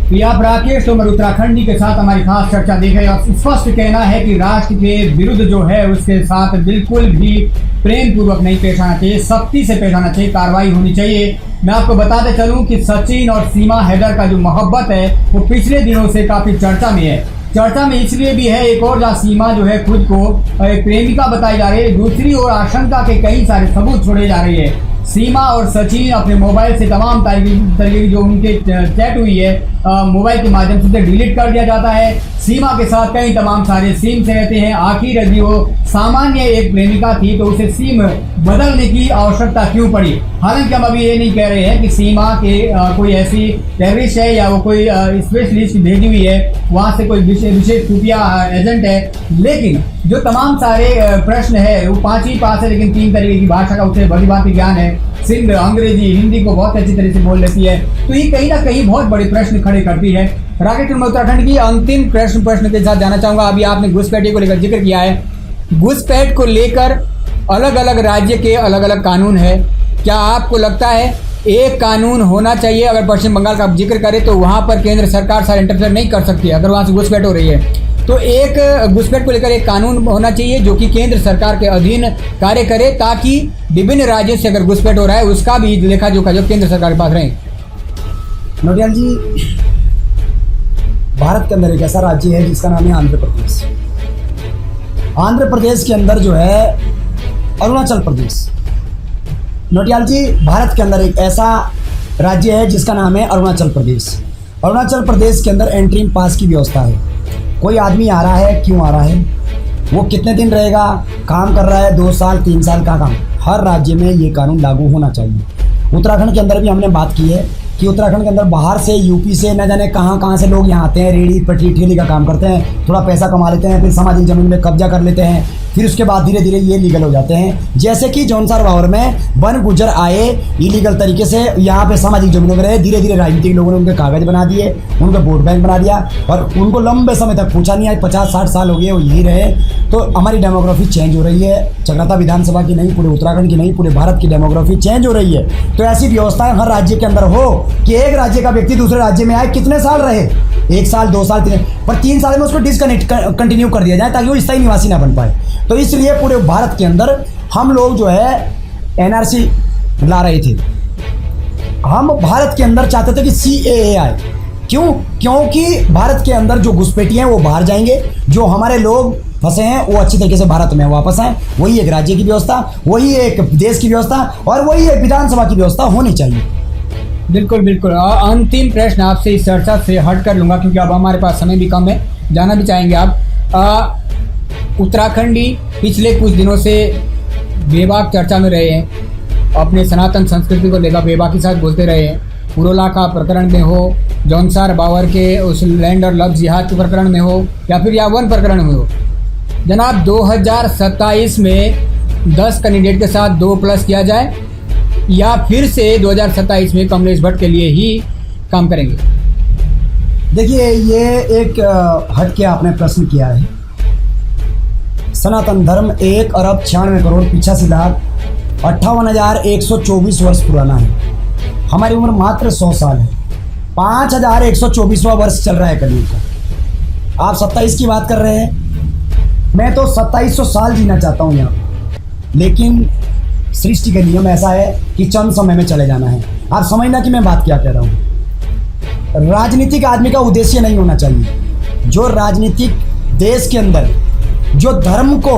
ये आप राकेश तोमर उत्तराखंडी के साथ हमारी खास चर्चा देख रहे हैं और स्पष्ट कहना है कि राष्ट्र के विरुद्ध जो है उसके साथ बिल्कुल भी प्रेम पूर्वक नहीं पेश आना चाहिए, सख्ती से पेश आना चाहिए, कार्रवाई होनी चाहिए। मैं आपको बताते चलूं कि सचिन और सीमा हैदर का जो मोहब्बत है वो पिछले दिनों से काफी चर्चा में है। चर्चा में इसलिए भी है, एक और जहाँ सीमा जो है खुद को एक प्रेमिका बताई जा रही है, दूसरी ओर आशंका के कई सारे सबूत छोड़े जा रही है। सीमा और सचिन अपने मोबाइल से तमाम तरीके की जो उनके चैट हुई है मोबाइल के माध्यम से डिलीट कर दिया जाता है। सीमा के साथ कई तमाम सारे सिम से रहते हैं। आखिर यदि वो सामान्य एक प्रेमिका थी तो उसे सिम बदलने की आवश्यकता क्यों पड़ी? हालांकि हम अभी ये नहीं कह रहे हैं कि सीमा के कोई ऐसी टेररिस्ट है या वो कोई स्पेशलिस्ट भेजी हुई है, वहाँ से कोई विशेष खुफिया एजेंट है, लेकिन जो तमाम सारे प्रश्न है वो 5 ही पास है, लेकिन 3 तरीके की भाषा का उसे भली भांति ज्ञान है। सिंध, अंग्रेजी, हिंदी को बहुत अच्छी तरह से बोल लेती है। तो ये कहीं ना कहीं बहुत बड़े प्रश्न खड़े करती है। राकेश तोमर उत्तराखंड की अंतिम प्रश्न के साथ जाना चाहूँगा। अभी आपने घुसपैठियों को लेकर जिक्र किया है, घुसपैठ को लेकर अलग अलग राज्य के अलग अलग कानून है। क्या आपको लगता है एक कानून होना चाहिए? अगर पश्चिम बंगाल का जिक्र करें तो वहाँ पर केंद्र सरकार सारा इंटरफेयर नहीं कर सकती अगर वहाँ से घुसपैठ हो रही है, तो एक घुसपैठ को लेकर एक कानून होना चाहिए जो कि केंद्र सरकार के अधीन कार्य करे, ताकि विभिन्न राज्यों से अगर घुसपैठ हो रहा है उसका भी लेखा जोखा जो केंद्र सरकार के पास रहे। नोटियाल जी, भारत के अंदर एक ऐसा राज्य है जिसका नाम है आंध्र प्रदेश। आंध्र प्रदेश के अंदर जो है अरुणाचल प्रदेश। नोटियाल जी, भारत के अंदर एक ऐसा राज्य है जिसका नाम है अरुणाचल प्रदेश। अरुणाचल प्रदेश के अंदर एंट्री पास की व्यवस्था है। कोई आदमी आ रहा है, क्यों आ रहा है, वो कितने दिन रहेगा, काम कर रहा है, 2 साल 3 साल का काम, हर राज्य में ये कानून लागू होना चाहिए। उत्तराखंड के अंदर भी हमने बात की है कि उत्तराखंड के अंदर बाहर से, यूपी से, न जाने कहाँ से लोग यहाँ आते हैं, रेडी पटरी ठेली का काम करते हैं, थोड़ा पैसा कमा लेते हैं, फिर सामाजिक जमीन में कब्जा कर लेते हैं, फिर उसके बाद धीरे धीरे ये लीगल हो जाते हैं। जैसे कि जौनसार बावर में वन गुजर आए इलीगल तरीके से यहाँ पे सामाजिक जमीनों में रहे, धीरे धीरे राजनीतिक लोगों ने उनके कागज बना दिए, उनका वोट बैंक बना दिया और उनको लंबे समय तक पूछा नहीं, आज 50-60 साल हो गए वो यही रहे। तो हमारी डेमोग्राफी चेंज हो रही है, चकराता विधानसभा की नहीं, पूरे उत्तराखंड की नहीं, पूरे भारत की डेमोग्राफी चेंज हो रही है। तो ऐसी व्यवस्थाएं हर राज्य के अंदर हो कि एक राज्य का व्यक्ति दूसरे राज्य में आए, कितने साल रहे, 1 साल 2 साल 3, पर 3 साल में उसको डिसकनेक्ट कंटिन्यू कर दिया जाए ताकि वो स्थायी निवासी ना बन पाए। तो इसलिए पूरे भारत के अंदर हम लोग जो है NRC ला रहे थे। हम भारत के अंदर चाहते थे कि CAA आए। क्यों? क्योंकि भारत के अंदर जो घुसपैठी हैं वो बाहर जाएंगे, जो हमारे लोग फंसे हैं वो अच्छी तरीके से भारत में वापस आए। वही एक राज्य की व्यवस्था, वही एक देश की व्यवस्था और वही एक विधानसभा की व्यवस्था होनी चाहिए। बिल्कुल बिल्कुल। अंतिम प्रश्न आपसे इस चर्चा से हट कर लूँगा क्योंकि अब हमारे पास समय भी कम है, जाना भी चाहेंगे आप। उत्तराखंडी पिछले कुछ दिनों से बेबाक चर्चा में रहे हैं, अपने सनातन संस्कृति को लेकर बेबाकी साथ बोलते रहे हैं। पुरोला का प्रकरण में हो, जौनसार बावर के उस लैंड और लव जिहाद के प्रकरण में हो या फिर यावन प्रकरण में हो। जनाब 2027 में 10 कैंडिडेट के साथ 2+ किया जाए या फिर से 2027 में कमलेश भट्ट के लिए ही काम करेंगे? देखिए, ये एक हट के आपने प्रश्न किया है। सनातन धर्म 1 अरब 96 करोड़ 85 लाख 58,124 वर्ष पुराना है। हमारी उम्र मात्र 100 साल है। 5,124वां वर्ष चल रहा है कलयुग का। आप 27 की बात कर रहे हैं, मैं तो 2700 साल जीना चाहता हूँ यहाँ, लेकिन सृष्टि का नियम ऐसा है कि चंद समय में चले जाना है। आप समझना कि मैं बात क्या कह रहा हूँ। राजनीतिक आदमी का उद्देश्य नहीं होना चाहिए। जो राजनीतिक देश के अंदर जो धर्म को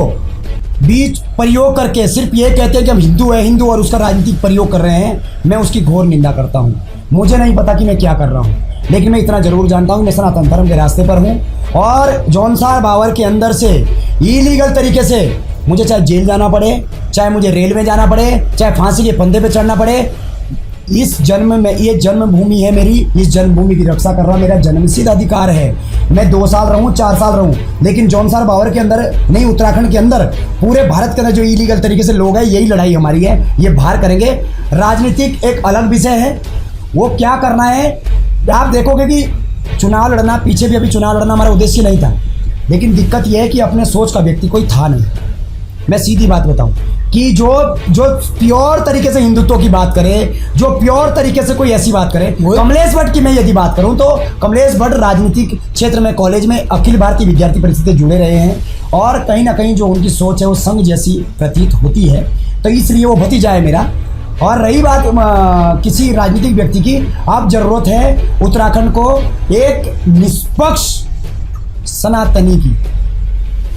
बीच प्रयोग करके सिर्फ ये कहते हैं कि हम हिंदू है, हिंदू, और उसका राजनीतिक प्रयोग कर रहे हैं, मैं उसकी घोर निंदा करता हूँ। मुझे नहीं पता कि मैं क्या कर रहा हूँ, लेकिन मैं इतना जरूर जानता हूँ मैं सनातन धर्म के रास्ते पर हूँ। और जौनसार बावर के अंदर से इलीगल तरीके से मुझे चाहे जेल जाना पड़े, चाहे मुझे रेल में जाना पड़े, चाहे फांसी के फंदे पे चढ़ना पड़े, इस जन्म में, ये जन्मभूमि है मेरी, इस जन्मभूमि की रक्षा करना मेरा जन्मसिद्ध अधिकार है। मैं 2 साल रहूं, 4 साल रहूं, लेकिन जौनसार बावर के अंदर नहीं, उत्तराखंड के अंदर, पूरे भारत के अंदर जो इलीगल तरीके से लोग हैं, यही लड़ाई हमारी है, ये बाहर करेंगे। राजनीतिक एक अलग विषय है, वो क्या करना है आप देखोगे कि चुनाव लड़ना, पीछे भी अभी चुनाव लड़ना हमारा उद्देश्य नहीं था, लेकिन दिक्कत यह है कि अपने सोच का व्यक्ति कोई था नहीं। मैं सीधी बात बताऊं कि जो प्योर तरीके से हिंदुत्व की बात करे, जो प्योर तरीके से कोई ऐसी बात करे, कमलेश भट्ट की मैं यदि बात करूं तो कमलेश भट्ट राजनीतिक क्षेत्र में, कॉलेज में अखिल भारतीय विद्यार्थी परिषद से जुड़े रहे हैं, और कहीं ना कहीं जो उनकी सोच है वो संघ जैसी प्रतीत होती है, तो इसलिए वो भतीजा है मेरा। और रही बात किसी राजनीतिक व्यक्ति की, अब जरूरत है उत्तराखंड को एक निष्पक्ष सनातनी की,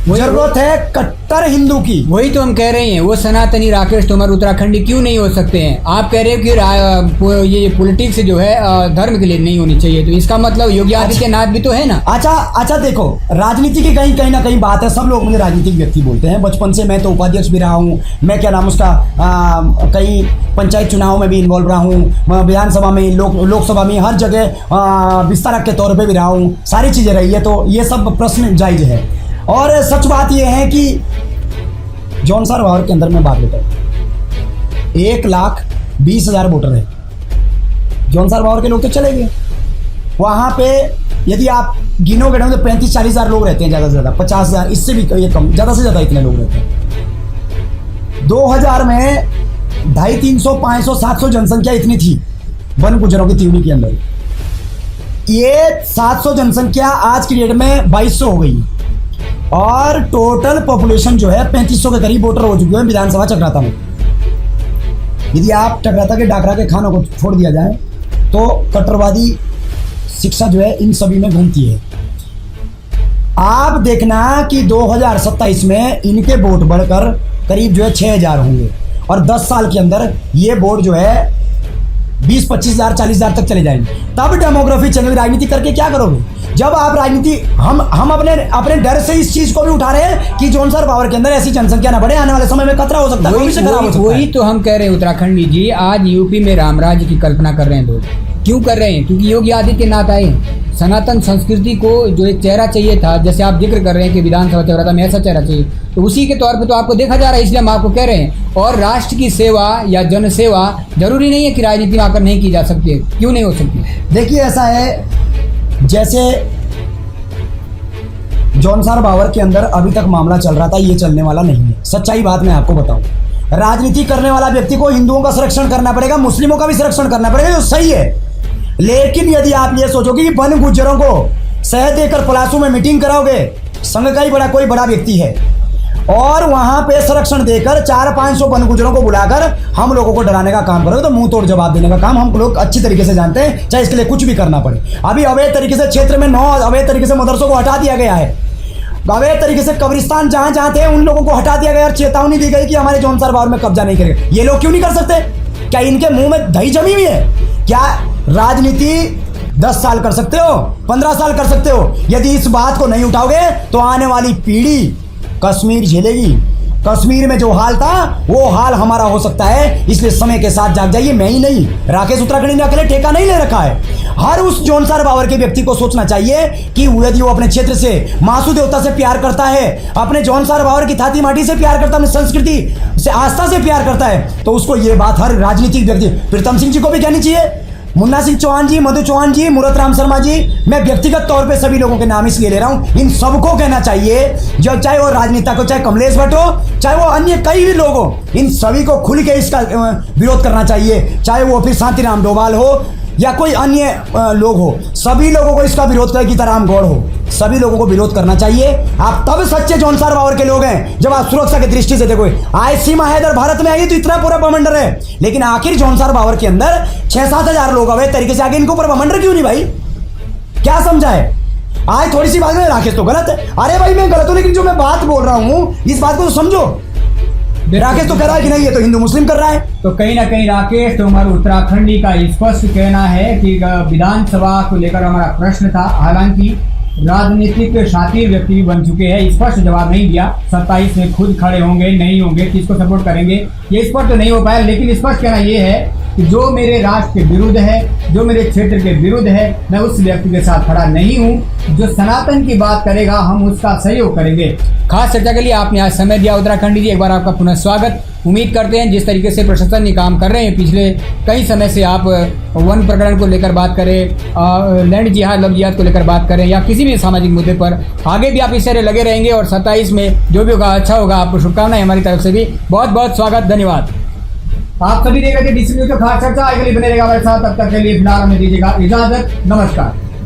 जरूरत है कट्टर हिंदू की। वही तो हम कह रहे हैं, वो सनातनी राकेश तोमर उत्तराखंडी क्यों नहीं हो सकते हैं? आप कह रहे हो कि ये पॉलिटिक्स जो है धर्म के लिए नहीं होनी चाहिए, तो इसका मतलब योगी आदित्यनाथ भी तो है ना। अच्छा देखो, राजनीति की कहीं ना कहीं बात है। सब लोग मुझे राजनीतिक व्यक्ति बोलते हैं, बचपन से मैं तो उपाध्यक्ष भी रहा हूँ, मैं क्या नाम उसका कई पंचायत चुनाव में भी इन्वॉल्व रहा हूँ, विधानसभा में, लोकसभा में, हर जगह विस्तारक के तौर पर भी रहा हूँ, सारी चीज़ें रही है, तो ये सब प्रश्न जायज है। और सच बात यह है कि जौनसार बावर के अंदर मैं बात लेता हूँ, 1,20,000 वोटर है। जौनसार बावर के लोग तो चले गए, वहाँ पे यदि आप गिनोगे ना तो 35-40 हज़ार लोग रहते हैं, ज़्यादा से ज़्यादा 50,000, इससे भी ये कम, ज़्यादा से ज़्यादा इतने लोग रहते हैं। 2000 में 250, 300, 500, 700 जनसंख्या इतनी थी वन गुजरों की त्रिवेणी के अंदर। ये 700 जनसंख्या आज की डेट में 2200 हो गई, और टोटल पॉपुलेशन जो है 3500 के करीब वोटर हो चुके हैं विधानसभा चक्राता में। यदि आप चक्राता के डाकरा के खानों को छोड़ दिया जाए तो कट्टरवादी शिक्षा जो है इन सभी में घूमती है। आप देखना कि 2027 में इनके वोट बढ़कर करीब जो है 6000 होंगे, और 10 साल के अंदर ये वोट जो है 20-25 हज़ार 40 हज़ार तक चले जाएंगे। तब डेमोग्राफी चलेगी। राजनीति करके क्या करोगे? जब आप राजनीति, हम अपने डर से इस चीज को भी उठा रहे हैं कि जौनसार बावर के अंदर ऐसी जनसंख्या ना बढ़े, आने वाले समय में खतरा हो सकता है, भविष्य खराब हो सकता है। वही तो हम कह रहे हैं उत्तराखंडी जी, आज यूपी में रामराज्य की कल्पना कर रहे हैं लोग। क्यों कर रहे हैं? क्योंकि योगी आदित्यनाथ आए। सनातन संस्कृति को जो एक चेहरा चाहिए था, जैसे आप जिक्र कर रहे हैं कि विधानसभा चक्राता में ऐसा चेहरा चाहिए, तो उसी के तौर पे तो आपको देखा जा रहा है, इसलिए हम आपको कह रहे हैं। और राष्ट्र की सेवा या जन सेवा जरूरी नहीं है कि राजनीति में आकर नहीं की जा सकती है। क्यों नहीं हो सकती? देखिए, ऐसा है जैसे जौनसार बावर के अंदर अभी तक मामला चल रहा था, ये चलने वाला नहीं है। सच्चाई बात मैं आपको बताऊं, राजनीति करने वाला व्यक्ति को हिंदुओं का संरक्षण करना पड़ेगा, मुस्लिमों का भी संरक्षण करना पड़ेगा, जो सही है। लेकिन यदि आप ये सोचोगे कि वन गुज्जरों को शहद देकर पलासू में मीटिंग कराओगे, संघ का ही कोई बड़ा व्यक्ति है, और वहां पे संरक्षण देकर 400-500 वन गुज्जरों को बुलाकर हम लोगों को डराने का काम करोगे, तो मुंह तोड़ जवाब देने का काम हम लोग अच्छी तरीके से जानते हैं, चाहे इसके लिए कुछ भी करना पड़े। अभी अवैध तरीके से क्षेत्र में 9 अवैध तरीके से मदरसों को हटा दिया गया है। अवैध तरीके से कब्रिस्तान जहां जहां थे उन लोगों को हटा दिया गया, और चेतावनी दी गई कि हमारे जौनसार बावर में कब्जा नहीं करेंगे। ये लोग क्यों नहीं कर सकते? क्या इनके मुंह में दही जमी हुई है? क्या राजनीति 10 साल कर सकते हो, 15 साल कर सकते हो? यदि इस बात को नहीं उठाओगे तो आने वाली पीढ़ी कश्मीर झेलेगी। कश्मीर में जो हाल था वो हाल हमारा हो सकता है, इसलिए समय के साथ जाग जाइए। मैं ही नहीं, राकेश उत्तराखंडी ने अकेले ठेका नहीं ले रखा है। हर उस जौनसार बावर के व्यक्ति को सोचना चाहिए कि यदि वो अपने क्षेत्र से मासू देवता से प्यार करता है, अपने जौनसार बावर की थाती माटी से प्यार करता है, अपनी संस्कृति से आस्था से प्यार करता है, तो उसको ये बात हर राजनीतिक व्यक्ति, प्रीतम सिंह जी को भी कहनी चाहिए, मुन्ना सिंह चौहान जी, मधु चौहान जी, मूरत राम शर्मा जी, मैं व्यक्तिगत तौर पे सभी लोगों के नाम इसलिए ले रहा हूं, इन सबको कहना चाहिए, जो चाहे वो राजनेता को, चाहे कमलेश भट्ट हो, चाहे वो अन्य कई भी लोग हो, इन सभी को खुल के इसका विरोध करना चाहिए। चाहे वो फिर शांतिराम डोभाल हो या कोई अन्य लोग हो, सभी लोगों को इसका विरोध करें, गीताराम गौड़ हो, सभी लोगों को विरोध करना चाहिए। आप तब सच्चे जौनसार बावर के लोग हैं जब आप सुरक्षा की दृष्टि से देखो। आज सीमा हैदर भारत में आई तो इतना पूरा बमंडर है, लेकिन आखिर जौनसार बावर के अंदर 6-7 हजार लोग अवैध तरीके से आगे, इनको ऊपर बमंडर क्यों नहीं भाई? क्या समझा है? आज थोड़ी सी बात में राकेश तो गलत है। अरे भाई मैं गलत हूं, लेकिन जो मैं बात बोल रहा हूं इस बात को तो समझो। राकेश तो कह रहा है कि नहीं ये तो हिंदू मुस्लिम कर रहा है। तो कहीं ना कहीं राकेश तोमर उत्तराखंडी का स्पष्ट कहना है कि विधानसभा को लेकर हमारा प्रश्न था, हालांकि राजनीतिक शातिर व्यक्ति भी बन चुके हैं, स्पष्ट जवाब नहीं दिया। 27 में खुद खड़े होंगे नहीं होंगे, किसको सपोर्ट करेंगे ये स्पष्ट तो नहीं हो पाया, लेकिन स्पष्ट कहना ये है कि जो मेरे राष्ट्र के विरुद्ध है, जो मेरे क्षेत्र के विरुद्ध है, मैं उस व्यक्ति के साथ खड़ा नहीं हूं। जो सनातन की बात करेगा हम उसका सहयोग करेंगे। खास चर्चा के लिए आपने आज समय दिया उत्तराखंडी जी, एक बार आपका पुनः स्वागत। उम्मीद करते हैं जिस तरीके से प्रशासन ये काम कर रहे हैं, पिछले कई समय से आप वन प्रकरण को लेकर बात करें, लैंड जिहाद लव जिहाद को लेकर बात करें, या किसी भी सामाजिक मुद्दे पर आगे भी आप इस तरह लगे रहेंगे, और 27 में जो भी होगा अच्छा होगा। आपको शुभकामनाएं हमारी तरफ से भी। बहुत बहुत स्वागत, धन्यवाद। आप सभी देख रहे थे डीसी न्यूज का खास चर्चा। आगे बने रहेगा हमारे साथ, तब तक के लिए फिलहाल हमें दीजिएगा इजाजत। नमस्कार।